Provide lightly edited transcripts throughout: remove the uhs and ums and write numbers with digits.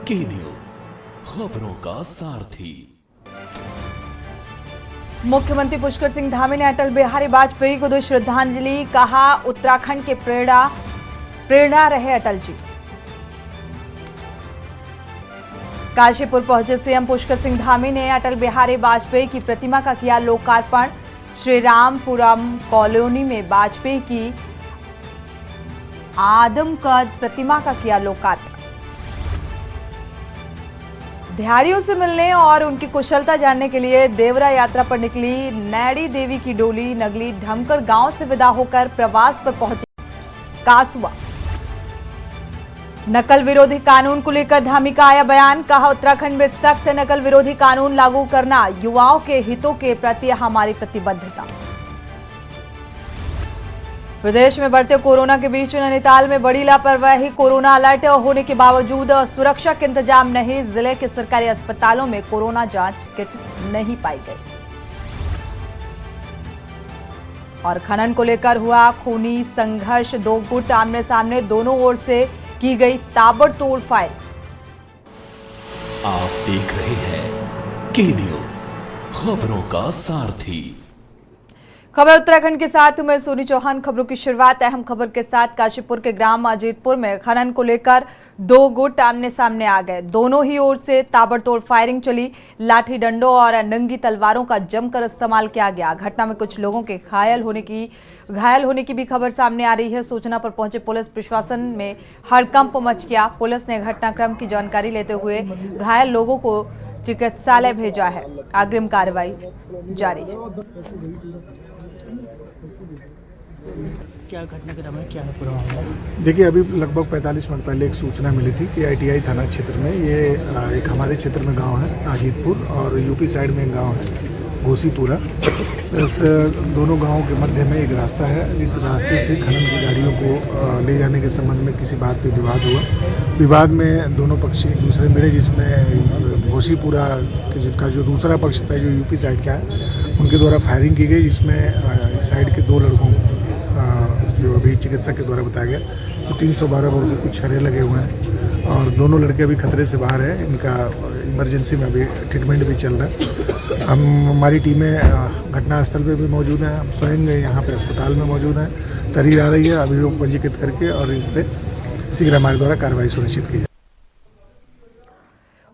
के न्यूज, खबरों का सारथी। मुख्यमंत्री पुष्कर सिंह धामी ने अटल बिहारी वाजपेयी को दी श्रद्धांजलि, कहा उत्तराखंड के प्रेरणा रहे अटल जी। काशीपुर पहुंचे सीएम पुष्कर सिंह धामी ने अटल बिहारी वाजपेयी की प्रतिमा का किया लोकार्पण। श्री रामपुरम कॉलोनी में वाजपेयी की आदमकद प्रतिमा का किया लोकार्पण। ध्याड़ियों से मिलने और उनकी कुशलता जानने के लिए देवरा यात्रा पर निकली नैडी देवी की डोली नगली ढमकर गांव से विदा होकर प्रवास पर पहुंची कासुआ। नकल विरोधी कानून को लेकर धामी का आया बयान, कहा उत्तराखंड में सख्त नकल विरोधी कानून लागू करना युवाओं के हितों के प्रति हमारी प्रतिबद्धता। प्रदेश में बढ़ते कोरोना के बीच नैनीताल में बड़ी लापरवाही, कोरोना अलर्ट होने के बावजूद सुरक्षा के इंतजाम नहीं, जिले के सरकारी अस्पतालों में कोरोना जांच किट नहीं पाई गई। और खनन को लेकर हुआ खूनी संघर्ष, दो गुट आमने सामने, दोनों ओर से की गई ताबड़तोड़ फायर। आप देख रहे हैं के न्यूज, खबरों का सारथी। खबर उत्तराखंड के साथ मैं सोनी चौहान। खबरों की शुरुआत अहम खबर के साथ। काशीपुर के ग्राम अजीतपुर में खनन को लेकर दो गुट आमने सामने आ गए, दोनों ही ओर से ताबड़तोड़ फायरिंग चली। लाठी डंडों और नंगी तलवारों का जमकर इस्तेमाल किया गया। घटना में कुछ लोगों के घायल होने की भी खबर सामने आ रही है। सूचना पर पहुंचे पुलिस प्रशासन में हड़कंप मच गया। पुलिस ने घटनाक्रम की जानकारी लेते हुए घायल लोगों को चिकित्सालय भेजा है। अग्रिम कार्रवाई जारी है। क्या घटनाक्रम है, क्या है पूरा मामला? देखिए, अभी लगभग 45 मिनट पहले एक सूचना मिली थी कि आईटीआई थाना क्षेत्र में ये एक हमारे क्षेत्र में गांव है अजीतपुर और यूपी साइड में एक गांव है घोसीपुरा। इस दोनों गांवों के मध्य में एक रास्ता है। इस रास्ते से खनन की गाड़ियों को ले जाने के संबंध में किसी बात पे विवाद हुआ। विवाद में दोनों पक्ष एक दूसरे मिले, जिसमें घोसीपुरा का जो दूसरा पक्ष था, जो यूपी साइड का है, उनके द्वारा फायरिंग की गई, जिसमें इस साइड के दो लड़कों को जो अभी चिकित्सक के द्वारा बताया गया तो 312 बोर के कुछ छर्रे लगे हुए हैं और दोनों लड़के अभी खतरे से बाहर हैं। इनका इमरजेंसी में अभी ट्रीटमेंट भी चल रहा है। हमारी टीमें घटनास्थल पे भी मौजूद हैं। हम स्वयं यहाँ पे अस्पताल में मौजूद हैं। तहरीर आ रही है, अभियोग पंजीकृत करके और इस पर शीघ्र हमारे द्वारा कार्रवाई सुनिश्चित की जाए।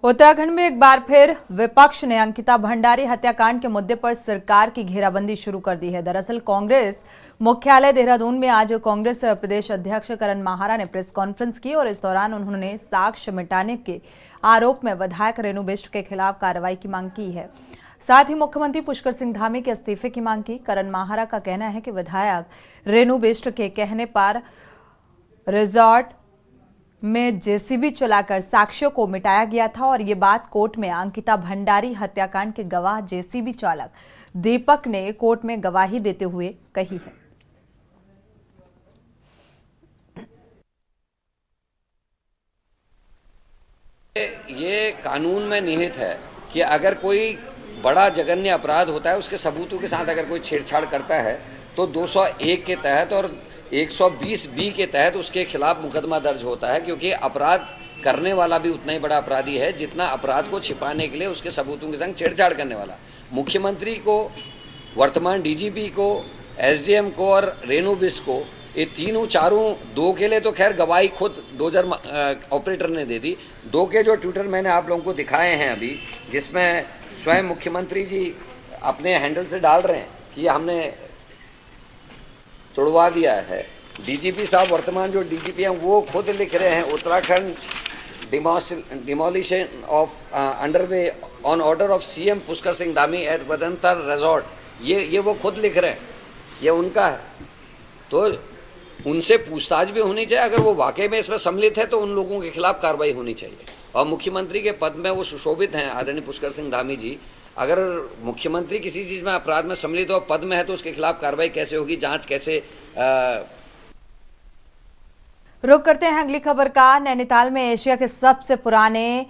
उत्तराखंड में एक बार फिर विपक्ष ने अंकिता भंडारी हत्याकांड के मुद्दे पर सरकार की घेराबंदी शुरू कर दी है। दरअसल कांग्रेस मुख्यालय देहरादून में आज कांग्रेस प्रदेश अध्यक्ष करण माहारा ने प्रेस कॉन्फ्रेंस की और इस दौरान उन्होंने साक्ष्य मिटाने के आरोप में विधायक रेणु बिष्ट के खिलाफ कार्रवाई की मांग की है। साथ ही मुख्यमंत्री पुष्कर सिंह धामी के इस्तीफे की मांग की। करण माहारा का कहना है कि विधायक रेणु बिष्ट के कहने पर रिजॉर्ट में जेसीबी चलाकर साक्ष्यों को मिटाया गया था और ये बात कोर्ट में अंकिता भंडारी हत्याकांड के गवाह जेसीबी चालक दीपक ने कोर्ट में गवाही देते हुए कही है। ये कानून में निहित है कि अगर कोई बड़ा जघन्य अपराध होता है, उसके सबूतों के साथ अगर कोई छेड़छाड़ करता है तो 201 के तहत और 120 बी के तहत उसके खिलाफ मुकदमा दर्ज होता है, क्योंकि अपराध करने वाला भी उतना ही बड़ा अपराधी है जितना अपराध को छिपाने के लिए उसके सबूतों के संग छेड़छाड़ करने वाला। मुख्यमंत्री को, वर्तमान डीजीपी को, एसडीएम को और रेणु बिष्ट को, ये तीनों चारों, दो के लिए तो खैर गवाही खुद डोजर ऑपरेटर ने दे दी। दो के जो ट्विटर मैंने आप लोगों को दिखाए हैं अभी, जिसमें स्वयं मुख्यमंत्री जी अपने हैंडल से डाल रहे हैं कि हमने तोड़वा दिया है। डीजीपी साहब, वर्तमान जो डीजीपी हैं, वो खुद लिख रहे हैं Uttarakhand demolition of underway on order of CM Pushkar Singh Dhami at Vedantar resort. ये वो खुद लिख रहे हैं, ये उनका है। तो उनसे पूछताछ भी होनी चाहिए। अगर वो वाकई में इसमें सम्मिलित है तो उन लोगों के खिलाफ कार्रवाई होनी चाहिए। और मुख्यमंत्री के पद में वो सुशोभित हैं, आदरणीय पुष्कर सिंह धामी जी। अगर मुख्यमंत्री किसी चीज़ में अपराध में सम्मिलित हो, पद में है, तो उसके खिलाफ कार्रवाई कैसे होगी, जांच कैसे? रुक करते हैं अगली खबर का। नैनीताल में एशिया के सबसे पुराने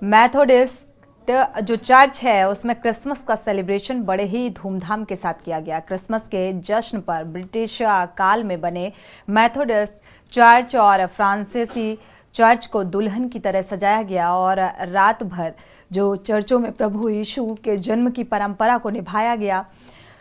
मेथोडिस्ट जो चर्च है उसमें क्रिसमस का सेलिब्रेशन बड़े ही धूमधाम के साथ किया गया। क्रिसमस के जश्न पर ब्रिटिश काल में बने मेथोडिस्ट चर्च और फ्रांसीसी चर्च को दुल्हन की तरह सजाया गया और रात भर जो चर्चों में प्रभु यीशु के जन्म की परंपरा को निभाया गया।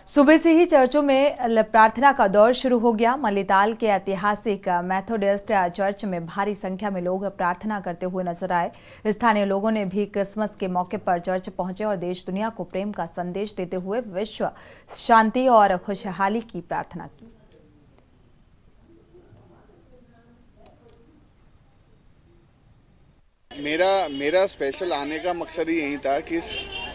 सुबह से ही चर्चों में प्रार्थना का दौर शुरू हो गया। मल्लीताल के ऐतिहासिक मेथोडिस्ट चर्च में भारी संख्या में लोग प्रार्थना करते हुए नजर आए। स्थानीय लोगों ने भी क्रिसमस के मौके पर चर्च पहुंचे और देश दुनिया को प्रेम का संदेश देते हुए विश्व शांति और खुशहाली की प्रार्थना की। मेरा स्पेशल आने का मकसद ही यही था कि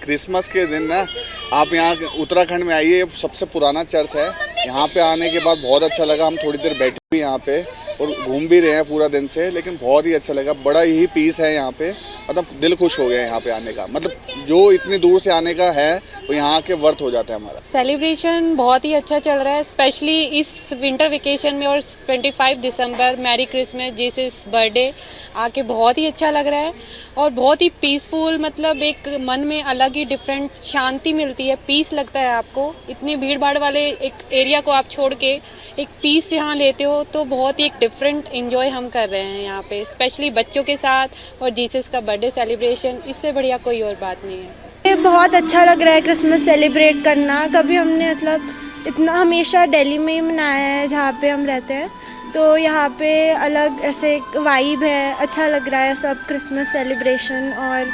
क्रिसमस के दिन ना आप यहाँ उत्तराखंड में आइए। सबसे पुराना चर्च है। यहाँ पे आने के बाद बहुत अच्छा लगा। हम थोड़ी देर बैठे भी यहाँ पे और घूम भी रहे हैं पूरा दिन से, लेकिन बहुत ही अच्छा लगा। बड़ा ही पीस है यहाँ पे, मतलब दिल खुश हो गया यहाँ पे आने का। मतलब जो इतनी दूर से आने का है वो यहाँ के वर्थ हो जाता है हमारा। सेलिब्रेशन बहुत ही अच्छा चल रहा है, स्पेशली इस विंटर वेकेशन में। और 25 दिसंबर मैरी क्रिसमस जीसस बर्थडे आके बहुत ही अच्छा लग रहा है और बहुत ही पीसफुल, मतलब एक मन में अलग ही डिफरेंट शांति मिलती है, पीस लगता है आपको। इतनी भीड़ भाड़ वाले एक एरिया को आप छोड़ के एक पीस यहाँ लेते हो तो बहुत ही एक डिफरेंट एंजॉय हम कर रहे हैं यहाँ पे, स्पेशली बच्चों के साथ और जीसस का बर्थडे सेलिब्रेशन। इससे बढ़िया कोई और बात नहीं है। ये बहुत अच्छा लग रहा है क्रिसमस सेलिब्रेट करना। कभी हमने मतलब इतना हमेशा दिल्ली में ही मनाया है जहाँ पे हम रहते हैं, तो यहाँ पे अलग ऐसे वाइब है। अच्छा लग रहा है सब क्रिसमस सेलिब्रेशन। और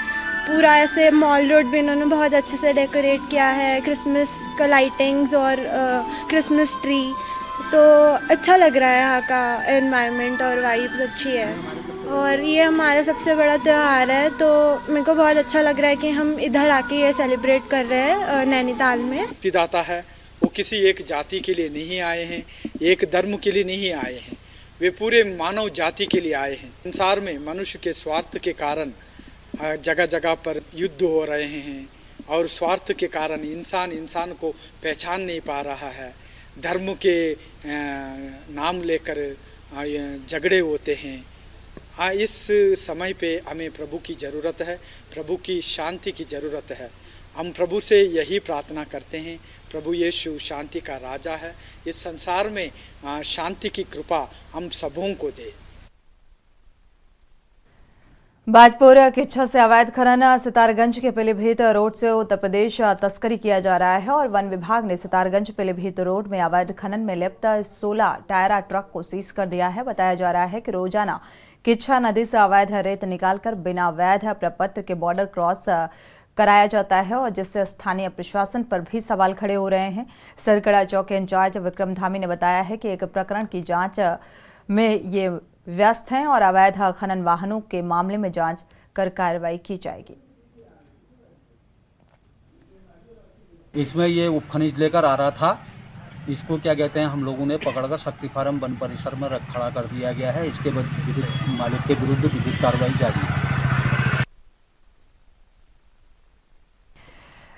पूरा ऐसे मॉल रोड भी इन्होंने बहुत अच्छे से डेकोरेट किया है, क्रिसमस का लाइटिंग्स और क्रिसमस ट्री। तो अच्छा लग रहा है यहाँ का एनवायरनमेंट और वाइब्स अच्छी है। और ये हमारा सबसे बड़ा त्यौहार है, तो मेरे को बहुत अच्छा लग रहा है कि हम इधर आके ये सेलिब्रेट कर रहे हैं नैनीताल में। मुक्तिदाता है, वो किसी एक जाति के लिए नहीं आए हैं, एक धर्म के लिए नहीं आए हैं, वे पूरे मानव जाति के लिए आए हैं। संसार में मनुष्य के स्वार्थ के कारण जगह जगह पर युद्ध हो रहे हैं और स्वार्थ के कारण इंसान को पहचान नहीं पा रहा है। धर्म के नाम लेकर झगड़े होते हैं। इस समय पे हमें प्रभु की ज़रूरत है, प्रभु की शांति की ज़रूरत है। हम प्रभु से यही प्रार्थना करते हैं, प्रभु यीशु शांति का राजा है। इस संसार में शांति की कृपा हम सबों को दे। बाजपुर किच्छा से अवैध खनन सितारगंज के पीलीभीत रोड से उत्तर प्रदेश तस्करी किया जा रहा है और वन विभाग ने सितारगंज पीलीभीत रोड में अवैध खनन में लिप्त 16 टायरा ट्रक को सीज कर दिया है। बताया जा रहा है कि रोजाना किच्छा नदी से अवैध रेत निकालकर बिना वैध प्रपत्र के बॉर्डर क्रॉस कराया जाता है और जिससे स्थानीय प्रशासन पर भी सवाल खड़े हो रहे हैं। सरकड़ा चौक के इंचार्ज विक्रम धामी ने बताया है कि एक प्रकरण की जांच में ये व्यस्त हैं और अवैध खनन वाहनों के मामले में जांच कर कार्रवाई की जाएगी। इसमें ये उपखनिज लेकर आ रहा था, इसको क्या कहते हैं, हम लोगों ने पकड़कर शक्ति फार्म वन परिसर में खड़ा कर दिया गया है। इसके विरुद्ध मालिक के विरुद्ध विधिक कार्रवाई जारी है।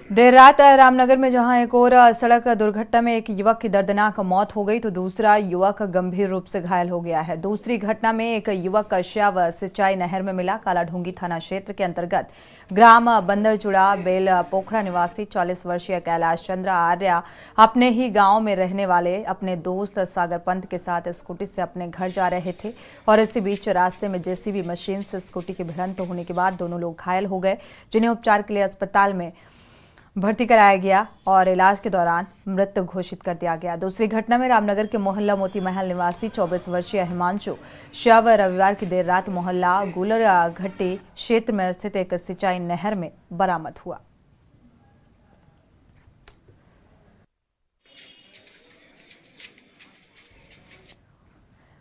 देर रात रामनगर में जहां एक और सड़क दुर्घटना में एक युवक की दर्दनाक मौत हो गई तो दूसरा युवक गंभीर रूप से घायल हो गया है। दूसरी घटना में एक युवक का शव सिंचाई नहर में मिला। कालाढूंगी थाना क्षेत्र के अंतर्गत ग्राम बंदरचुड़ा बेल पोखरा निवासी 40 वर्षीय कैलाश चंद्र आर्या अपने ही गांव में रहने वाले अपने दोस्त सागर पंत के साथ स्कूटी से अपने घर जा रहे थे और इसी बीच रास्ते में जेसीबी मशीन से स्कूटी की भिड़ंत होने के बाद दोनों लोग घायल हो गए, जिन्हें उपचार के लिए अस्पताल में भर्ती कराया गया और इलाज के दौरान मृत घोषित कर दिया गया। दूसरी घटना में रामनगर के मोहल्ला मोती महल निवासी 24 वर्षीय हिमांशु शव रविवार की देर रात मोहल्ला गुलर घट्टी क्षेत्र में स्थित एक सिंचाई नहर में बरामद हुआ।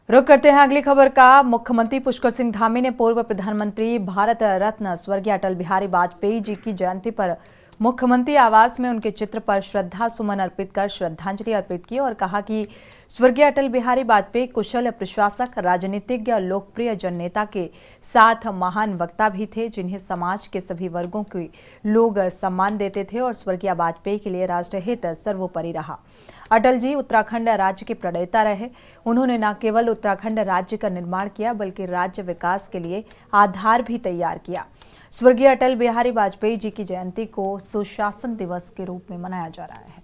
रुक करते हैं अगली खबर का। मुख्यमंत्री पुष्कर सिंह धामी ने पूर्व प्रधानमंत्री भारत रत्न स्वर्गीय अटल बिहारी वाजपेयी जी की जयंती पर मुख्यमंत्री आवास में उनके चित्र पर श्रद्धा सुमन अर्पित कर श्रद्धांजलि अर्पित की और कहा कि स्वर्गीय अटल बिहारी वाजपेयी कुशल प्रशासक, राजनीतिज्ञ, लोकप्रिय जननेता के साथ महान वक्ता भी थे, जिन्हें समाज के सभी वर्गों के लोग सम्मान देते थे और स्वर्गीय वाजपेयी के लिए राष्ट्रहित सर्वोपरि रहा। अटल जी उत्तराखंड राज्य के प्रणेता रहे। उन्होंने न केवल उत्तराखंड राज्य का निर्माण किया बल्कि राज्य विकास के लिए आधार भी तैयार किया। स्वर्गीय अटल बिहारी वाजपेयी जी की जयंती को सुशासन दिवस के रूप में मनाया जा रहा है।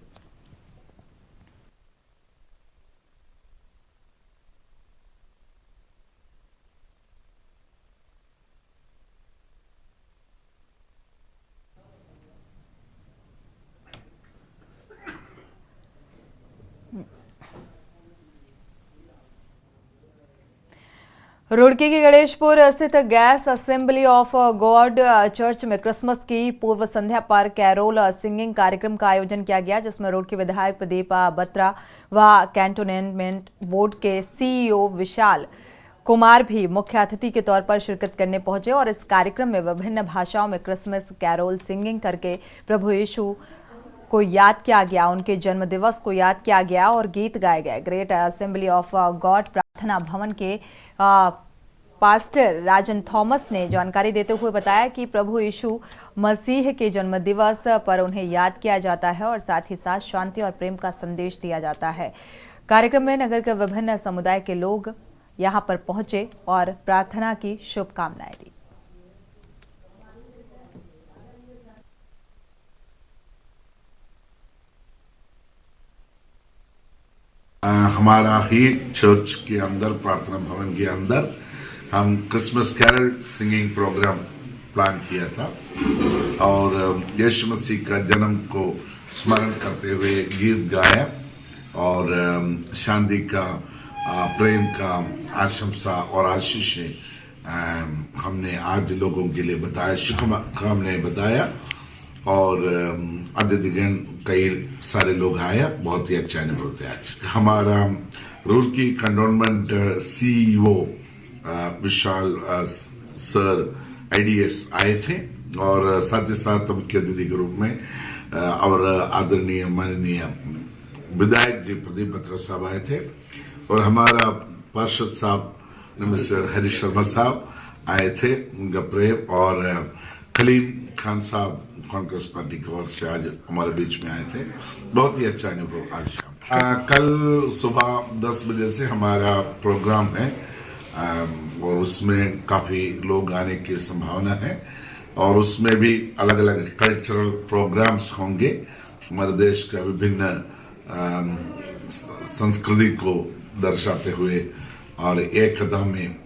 रुड़की के गणेशपुर स्थित gas assembly of God church में क्रिसमस की पूर्व संध्या पर कैरोल सिंगिंग कार्यक्रम का आयोजन किया गया, जिसमें रुड़की विधायक प्रदीप बत्रा व कैंटोनमेंट बोर्ड के सीईओ विशाल कुमार भी मुख्य अतिथि के तौर पर शिरकत करने पहुंचे और इस कार्यक्रम में विभिन्न भाषाओं में क्रिसमस कैरोल सिंगिंग करके प्रभु यीशु को याद किया गया, उनके जन्म दिवस को याद किया गया और गीत गाए गए। ग्रेट असेंबली ऑफ गॉड प्रार्थना भवन के पास्टर राजन थॉमस ने जानकारी देते हुए बताया कि प्रभु यीशु मसीह के जन्म दिवस पर उन्हें याद किया जाता है और साथ ही साथ शांति और प्रेम का संदेश दिया जाता है। कार्यक्रम में नगर के विभिन्न समुदाय के लोग यहां पर पहुंचे और प्रार्थना की शुभकामनाएं दी। हमारा ही चर्च के अंदर, प्रार्थना भवन के अंदर हम Christmas carol singing programme plan किया था और यीशु मसीह का जन्म को स्मरण करते हुए गीत गाया और शांति का, प्रेम का आशंसा और आशीषें हमने आज लोगों के लिए बताया, हमने बताया और अतिथिगण कई सारे लोग आया, बहुत ही अच्छा अनुभव था। आज हमारा रुड़की कैंटोनमेंट सीईओ विशाल सर IDS आए थे और साथ ही साथ मुख्य अतिथि के रूप में और आदरणीय माननीय विधायक जी प्रदीप बत्रा साहब आए थे और हमारा पार्षद साहब मिस्टर हरीश शर्मा साहब आए थे, उनका प्रेम और कलीम खान साहब कांग्रेस पार्टी की ओर से आज हमारे बीच में आए थे। बहुत ही अच्छा अनुभव आज शाम। कल सुबह 10 बजे से हमारा प्रोग्राम है और उसमें काफी लोग आने की संभावना है और उसमें भी अलग अलग कल्चरल प्रोग्राम्स होंगे, हमारे देश का विभिन्न संस्कृति को दर्शाते हुए और एकता में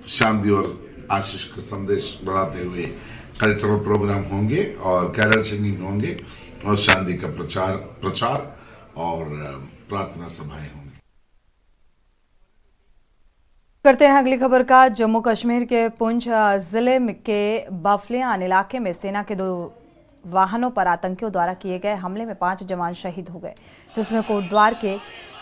शांति और आशीष का संदेश बढ़ाते हुए कल्चरल प्रोग्राम होंगे और कैरल सिंगिंग होंगे और शांति का प्रचार और प्रार्थना सभाएं होंगी। करते हैं अगली खबर का। जम्मू कश्मीर के पुंछ जिले के बफलियान इलाके में सेना के 2 वाहनों पर आतंकियों द्वारा किए गए हमले में 5 जवान शहीद हो गए, जिसमें कोटद्वार के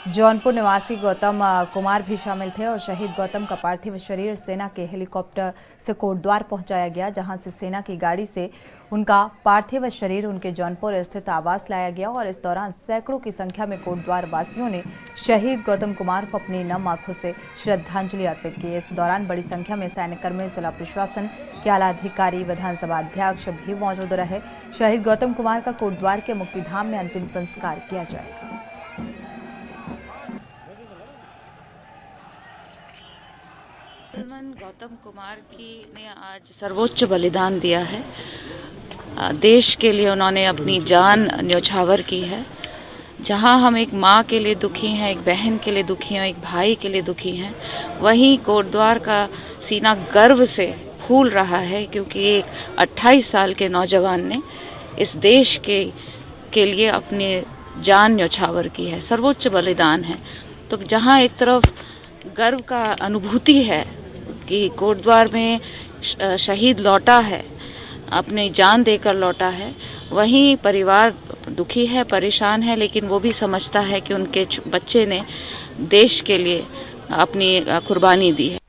जौनपुर निवासी गौतम कुमार भी शामिल थे और शहीद गौतम का पार्थिव शरीर सेना के हेलीकॉप्टर से कोटद्वार पहुंचाया गया, जहां से सेना की गाड़ी से उनका पार्थिव शरीर उनके जौनपुर स्थित आवास लाया गया और इस दौरान सैकड़ों की संख्या में कोटद्वार वासियों ने शहीद गौतम कुमार को अपनी नम आंखों से श्रद्धांजलि अर्पित की। इस दौरान बड़ी संख्या में सैन्यकर्मी, जिला प्रशासन के आला अधिकारी, विधानसभा अध्यक्ष भी मौजूद रहे। शहीद गौतम कुमार का कोटद्वार के मुक्तिधाम में अंतिम संस्कार किया जाएगा। गौतम कुमार ने आज सर्वोच्च बलिदान दिया है। देश के लिए उन्होंने अपनी जान न्यौछावर की है। जहां हम एक माँ के लिए दुखी हैं, एक बहन के लिए दुखी हैं, एक भाई के लिए दुखी हैं, वहीं कोटद्वार का सीना गर्व से फूल रहा है, क्योंकि एक 28 साल के नौजवान ने इस देश के लिए अपनी जान न्यौछावर की है। सर्वोच्च बलिदान है। तो जहां एक तरफ गर्व का अनुभूति है कि कोटद्वार में शहीद लौटा है, अपनी जान देकर लौटा है, वहीं परिवार दुखी है, परेशान है, लेकिन वो भी समझता है कि उनके बच्चे ने देश के लिए अपनी कुर्बानी दी है।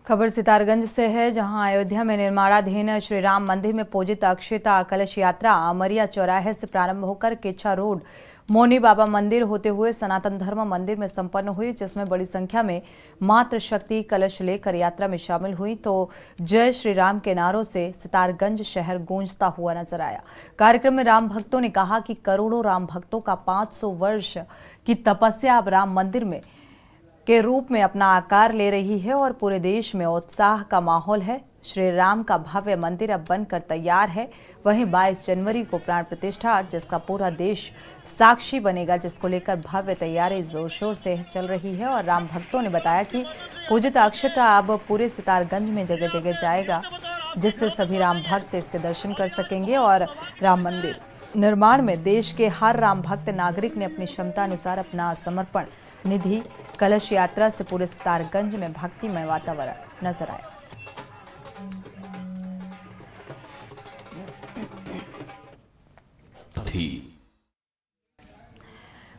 खबर सितारगंज से है, जहां अयोध्या में निर्माणाधीन श्री राम मंदिर में पूजित अक्षता कलश यात्रा अमरिया चौराहे से प्रारंभ होकर केच्छा रोड मोनी बाबा मंदिर होते हुए सनातन धर्म मंदिर में संपन्न हुई, जिसमें बड़ी संख्या में मातृ शक्ति कलश लेकर यात्रा में शामिल हुई। तो जय श्री राम के नारों से सितारगंज शहर गूंजता हुआ नजर आया। कार्यक्रम में राम भक्तों ने कहा कि करोड़ों राम भक्तों का 500 वर्ष की तपस्या अब राम मंदिर में के रूप में अपना आकार ले रही है और पूरे देश में उत्साह का माहौल है। श्री राम का भव्य मंदिर अब बनकर तैयार है। वहीं 22 जनवरी को प्राण प्रतिष्ठा, जिसका पूरा देश साक्षी बनेगा, जिसको लेकर भव्य तैयारी जोर शोर से चल रही है। और राम भक्तों ने बताया कि पूजित अक्षता अब पूरे सितारगंज में जगह जगह जाएगा, जिससे सभी राम भक्त इसके दर्शन कर सकेंगे। और राम मंदिर निर्माण में देश के हर राम भक्त नागरिक ने अपनी क्षमता अनुसार अपना समर्पण निधि कलश यात्रा से पूरे सितारगंज में भक्तिमय वातावरण नजर आया।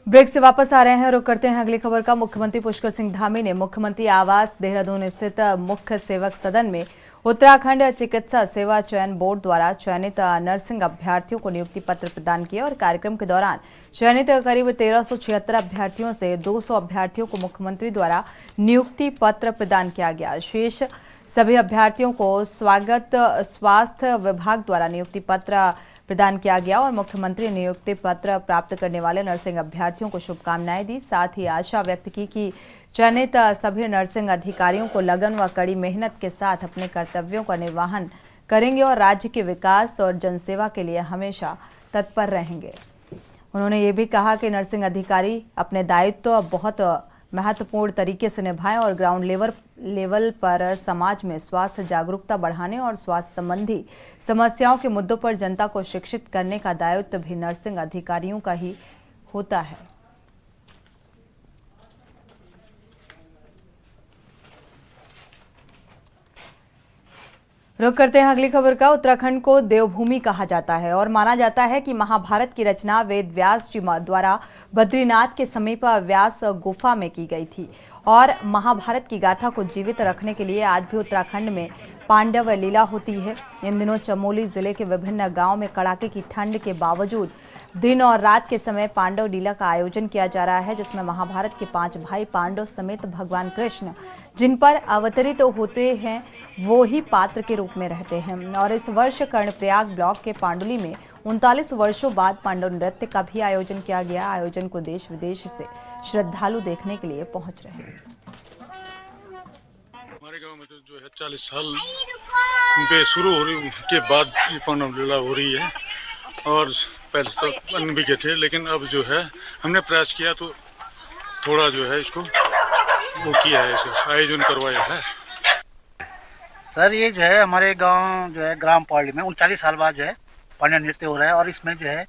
ब्रेक से वापस आ रहे हैं, रुक करते हैं अगली खबर का। मुख्यमंत्री पुष्कर सिंह धामी ने मुख्यमंत्री आवास देहरादून स्थित मुख्य सेवक सदन में उत्तराखंड चिकित्सा सेवा चयन बोर्ड द्वारा चयनित नर्सिंग अभ्यर्थियों को नियुक्ति पत्र प्रदान किए और कार्यक्रम के दौरान चयनित करीब 1376 अभ्यर्थियों से 200 अभ्यर्थियों को मुख्यमंत्री द्वारा नियुक्ति पत्र प्रदान किया गया। शेष सभी अभ्यर्थियों को स्वास्थ्य विभाग द्वारा नियुक्ति पत्र प्रदान किया गया और मुख्यमंत्री नियुक्ति पत्र प्राप्त करने वाले नर्सिंग अभ्यर्थियों को शुभकामनाएं दी। साथ ही आशा व्यक्त की कि चयनित सभी नर्सिंग अधिकारियों को लगन व कड़ी मेहनत के साथ अपने कर्तव्यों का निर्वहन करेंगे और राज्य के विकास और जनसेवा के लिए हमेशा तत्पर रहेंगे। उन्होंने ये भी कहा कि नर्सिंग अधिकारी अपने दायित्व बहुत महत्वपूर्ण तरीके से निभाएं और ग्राउंड लेवल पर समाज में स्वास्थ्य जागरूकता बढ़ाने और स्वास्थ्य संबंधी समस्याओं के मुद्दों पर जनता को शिक्षित करने का दायित्व भी नर्सिंग अधिकारियों का ही होता है। रुक करते हैं अगली खबर का। उत्तराखंड को देवभूमि कहा जाता है और माना जाता है कि महाभारत की रचना वेद व्यास जी द्वारा बद्रीनाथ के समीप व्यास गुफा में की गई थी और महाभारत की गाथा को जीवित रखने के लिए आज भी उत्तराखंड में पांडव लीला होती है। इन दिनों चमोली जिले के विभिन्न गांवों में कड़ाके की ठंड के बावजूद दिन और रात के समय पांडव लीला का आयोजन किया जा रहा है, जिसमें महाभारत के 5 भाई पांडव समेत भगवान कृष्ण जिन पर अवतरित होते हैं वो ही पात्र के रूप में रहते हैं। और इस वर्ष कर्णप्रयाग ब्लॉक के पांडुली में 39 वर्षों बाद पांडव नृत्य का भी आयोजन किया गया। आयोजन को देश विदेश से श्रद्धालु देखने के लिए पहुंच रहे हैं। हमारे गांव में तो जो है 40 साल पे शुरू होने के बाद ये पांडव लीला हो रही है और पहले तो अन्य भी के थे, लेकिन अब जो है हमने प्रयास किया तो थोड़ा जो है इसको वो किया है, इसको आयोजन करवाया है। सर ये जो है हमारे गांव जो है ग्राम पाली में 39 साल बाद जो है पांडव नृत्य हो रहा है और इसमें जो है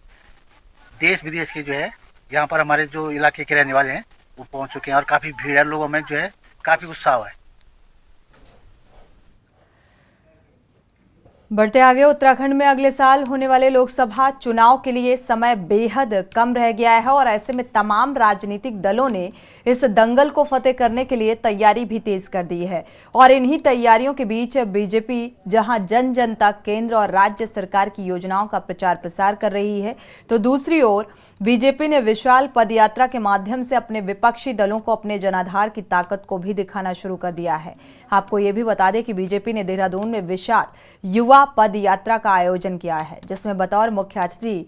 देश विदेश के जो है यहाँ पर हमारे जो इलाके के रहने वाले हैं वो पहुँच चुके हैं और काफ़ी भीड़ है, लोगों में जो है काफ़ी उत्साह है। बढ़ते आगे, उत्तराखंड में अगले साल होने वाले लोकसभा चुनाव के लिए समय बेहद कम रह गया है और ऐसे में तमाम राजनीतिक दलों ने इस दंगल को फतेह करने के लिए तैयारी भी तेज कर दी है। और इन्हीं तैयारियों के बीच बीजेपी जहां जन जन तक केंद्र और राज्य सरकार की योजनाओं का प्रचार प्रसार कर रही है, तो दूसरी ओर बीजेपी ने विशाल पदयात्रा के माध्यम से अपने विपक्षी दलों को अपने जनाधार की ताकत को भी दिखाना शुरू कर दिया है। आपको ये भी बता दें कि बीजेपी ने देहरादून में विशाल युवा पद यात्रा का आयोजन किया है, जिसमें बतौर मुख्य अतिथि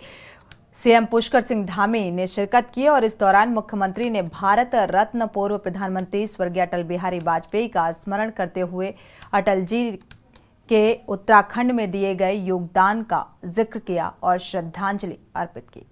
सीएम पुष्कर सिंह धामी ने शिरकत की और इस दौरान मुख्यमंत्री ने भारत रत्न पूर्व प्रधानमंत्री स्वर्गीय अटल बिहारी वाजपेयी का स्मरण करते हुए अटल जी के उत्तराखंड में दिए गए योगदान का जिक्र किया और श्रद्धांजलि अर्पित की।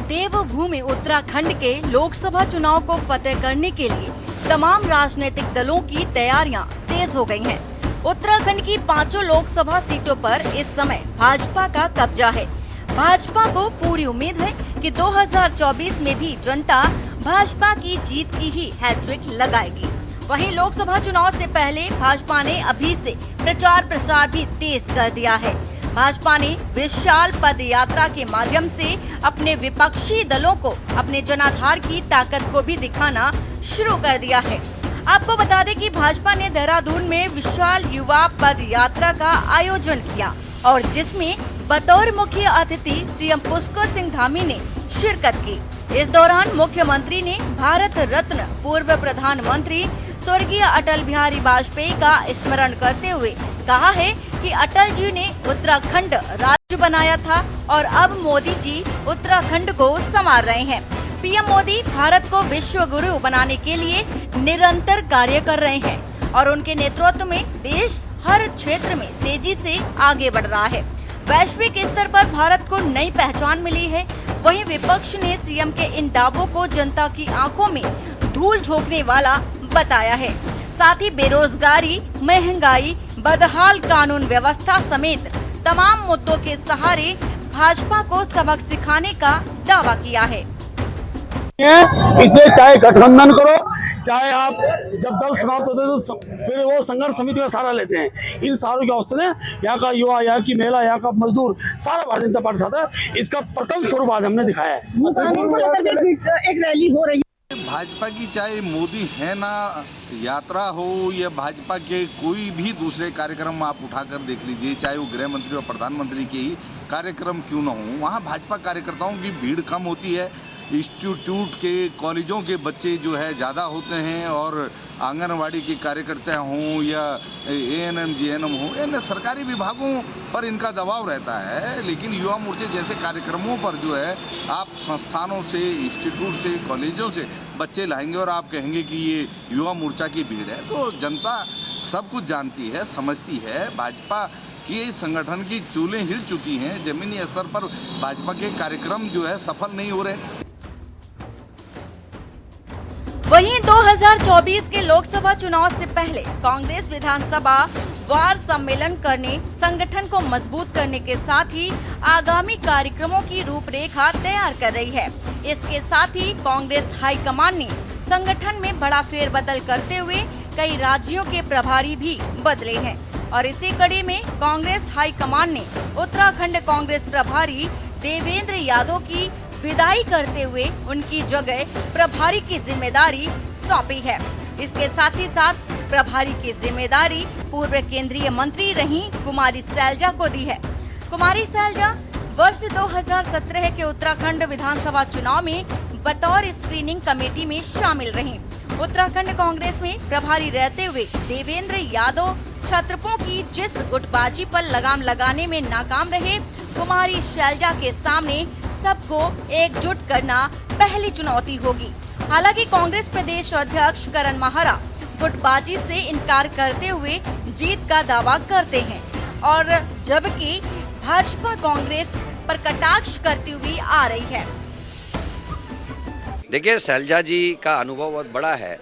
देवभूमि उत्तराखंड के लोकसभा चुनाव को फतेह करने के लिए तमाम राजनीतिक दलों की तैयारियां तेज हो गई हैं। उत्तराखंड की 5 लोकसभा सीटों पर इस समय भाजपा का कब्जा है। भाजपा को पूरी उम्मीद है कि 2024 में भी जनता भाजपा की जीत की ही हैट्रिक लगाएगी। वहीं लोकसभा चुनाव से पहले भाजपा ने अभी से प्रचार प्रसार भी तेज कर दिया है। भाजपा ने विशाल पद यात्रा के माध्यम से अपने विपक्षी दलों को अपने जनाधार की ताकत को भी दिखाना शुरू कर दिया है। आपको बता दें कि भाजपा ने देहरादून में विशाल युवा पद यात्रा का आयोजन किया और जिसमें बतौर मुख्य अतिथि सीएम पुष्कर सिंह धामी ने शिरकत की। इस दौरान मुख्यमंत्री ने भारत रत्न पूर्व प्रधानमंत्री स्वर्गीय अटल बिहारी वाजपेयी का स्मरण करते हुए कहा है कि अटल जी ने उत्तराखंड राज्य बनाया था और अब मोदी जी उत्तराखंड को संभाल रहे हैं। पीएम मोदी भारत को विश्व गुरु बनाने के लिए निरंतर कार्य कर रहे हैं और उनके नेतृत्व में देश हर क्षेत्र में तेजी से आगे बढ़ रहा है। वैश्विक स्तर पर भारत को नई पहचान मिली है। वहीं विपक्ष ने सीएम के इन दावों को जनता की आंखों में धूल झोंकने वाला बताया है। साथ ही बेरोजगारी, महंगाई, बदहाल कानून व्यवस्था समेत तमाम मुद्दों के सहारे भाजपा को सबक सिखाने का दावा किया है। इसलिए चाहे गठबंधन करो, चाहे आप जब दल समाप्त होते हैं तो फिर वो संघर्ष समिति का सहारा लेते हैं। इन सारों के अवस्था में यहाँ का युवा, यहाँ की महिला, यहाँ का मजदूर सारा भारतीय जनता पार्टी साथ है। इसका प्रथम स्वरूप आज हमने दिखाया है। एक रैली हो रही है भाजपा की, चाहे मोदी है ना यात्रा हो या भाजपा के कोई भी दूसरे कार्यक्रम आप उठाकर देख लीजिए, चाहे वो गृह मंत्री और प्रधानमंत्री के ही कार्यक्रम क्यों न हो, वहाँ भाजपा कार्यकर्ताओं की भीड़ कम होती है। इंस्टीट्यूट के, कॉलेजों के बच्चे जो है ज़्यादा होते हैं और आंगनवाड़ी के कार्यकर्ता हों या एएनएम, जीएनएम हों, इन सरकारी विभागों पर इनका दबाव रहता है। लेकिन युवा मोर्चे जैसे कार्यक्रमों पर जो है आप संस्थानों से, इंस्टीट्यूट से, कॉलेजों से बच्चे लाएंगे और आप कहेंगे कि ये युवा मोर्चा की भीड़ है, तो जनता सब कुछ जानती है, समझती है। भाजपा कि संगठन की चूलें हिल चुकी हैं, जमीनी स्तर पर भाजपा के कार्यक्रम जो है सफल नहीं हो रहे। वहीं 2024 के लोकसभा चुनाव से पहले कांग्रेस विधानसभा वार सम्मेलन करने, संगठन को मजबूत करने के साथ ही आगामी कार्यक्रमों की रूपरेखा तैयार कर रही है। इसके साथ ही कांग्रेस हाईकमान ने संगठन में बड़ा फेरबदल करते हुए कई राज्यों के प्रभारी भी बदले हैं और इसी कड़ी में कांग्रेस हाईकमान ने उत्तराखंड कांग्रेस प्रभारी देवेंद्र यादव की विदाई करते हुए उनकी जगह प्रभारी की जिम्मेदारी सौंपी है। इसके साथ ही साथ प्रभारी की जिम्मेदारी पूर्व केंद्रीय मंत्री रही कुमारी सैलजा को दी है। कुमारी सैलजा वर्ष 2017 के उत्तराखंड विधानसभा चुनाव में बतौर स्क्रीनिंग कमेटी में शामिल रहीं। उत्तराखंड कांग्रेस में प्रभारी रहते हुए देवेंद्र यादव छत्रपों की जिस गुटबाजी पर लगाम लगाने में नाकाम रहे, कुमारी सैलजा के सामने सबको एकजुट करना पहली चुनौती होगी। हालांकि कांग्रेस प्रदेश अध्यक्ष करण माहरा गुटबाजी से इनकार करते हुए जीत का दावा करते हैं और जबकि भाजपा कांग्रेस पर कटाक्ष करती हुई आ रही है। देखिए, सैलजा जी का अनुभव बहुत बड़ा है।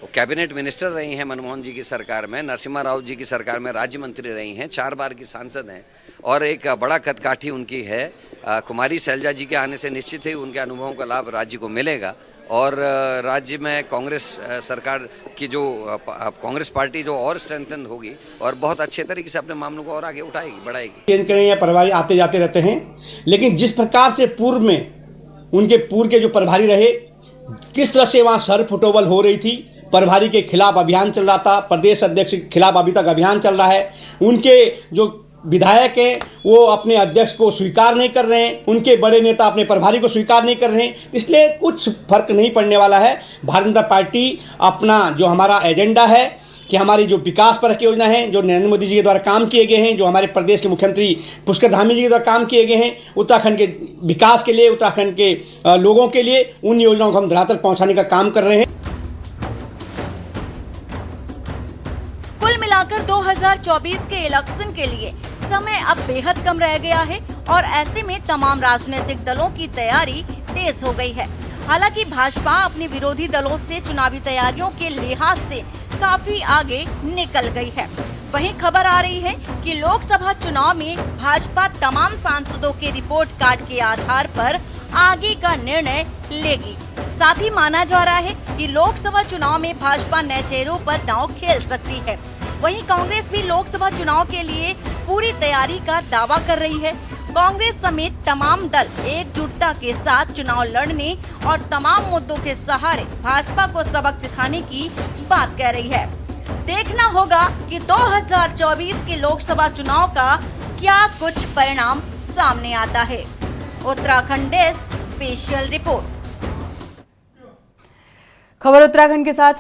वो कैबिनेट मिनिस्टर रही हैं मनमोहन जी की सरकार में, नरसिम्हा राव जी की सरकार में राज्य मंत्री रही हैं, 4 बार की सांसद हैं और एक बड़ा कदकाठी उनकी है। कुमारी सैलजा जी के आने से निश्चित ही उनके अनुभवों का लाभ राज्य को मिलेगा और राज्य में कांग्रेस सरकार की जो कांग्रेस पार्टी जो और स्ट्रेंथन होगी और बहुत अच्छे तरीके से अपने मामलों को और आगे उठाएगी, बढ़ाएगी। चेंज करें या प्रभारी आते जाते रहते हैं, लेकिन जिस प्रकार से पूर्व में उनके पूर्व के जो प्रभारी रहे, किस तरह से वहाँ सर फुटोबल हो रही थी, प्रभारी के खिलाफ अभियान चल रहा था, प्रदेश अध्यक्ष के खिलाफ अभी तक अभियान चल रहा है। उनके जो विधायक हैं वो अपने अध्यक्ष को स्वीकार नहीं कर रहे हैं, उनके बड़े नेता अपने प्रभारी को स्वीकार नहीं कर रहे हैं, इसलिए कुछ फर्क नहीं पड़ने वाला है। भारतीय जनता पार्टी अपना जो हमारा एजेंडा है कि हमारी जो विकास परक योजना है, जो नरेंद्र मोदी जी के द्वारा काम किए गए हैं, जो हमारे प्रदेश के मुख्यमंत्री पुष्कर धामी जी के द्वारा काम किए गए हैं उत्तराखंड के विकास के लिए, उत्तराखंड के लोगों के लिए, उन योजनाओं को हम धरातल पहुँचाने का काम कर रहे हैं। कुल मिलाकर 2024 के इलेक्शन के लिए समय अब बेहद कम रह गया है और ऐसे में तमाम राजनीतिक दलों की तैयारी तेज हो गई है। हालांकि भाजपा अपने विरोधी दलों से चुनावी तैयारियों के लिहाज से काफी आगे निकल गई है। वहीं खबर आ रही है कि लोकसभा चुनाव में भाजपा तमाम सांसदों के रिपोर्ट कार्ड के आधार पर आगे का निर्णय लेगी। साथ ही माना जा रहा है कि लोकसभा चुनाव में भाजपा नए चेहरों पर दांव खेल सकती है। वहीं कांग्रेस भी लोकसभा चुनाव के लिए पूरी तैयारी का दावा कर रही है। कांग्रेस समेत तमाम दल एकजुटता के साथ चुनाव लड़ने और तमाम मुद्दों के सहारे भाजपा को सबक सिखाने की बात कह रही है। देखना होगा कि 2024 के लोकसभा चुनाव का क्या कुछ परिणाम सामने आता है। Uttarakhand desk special report. खबर उत्तराखंड के साथ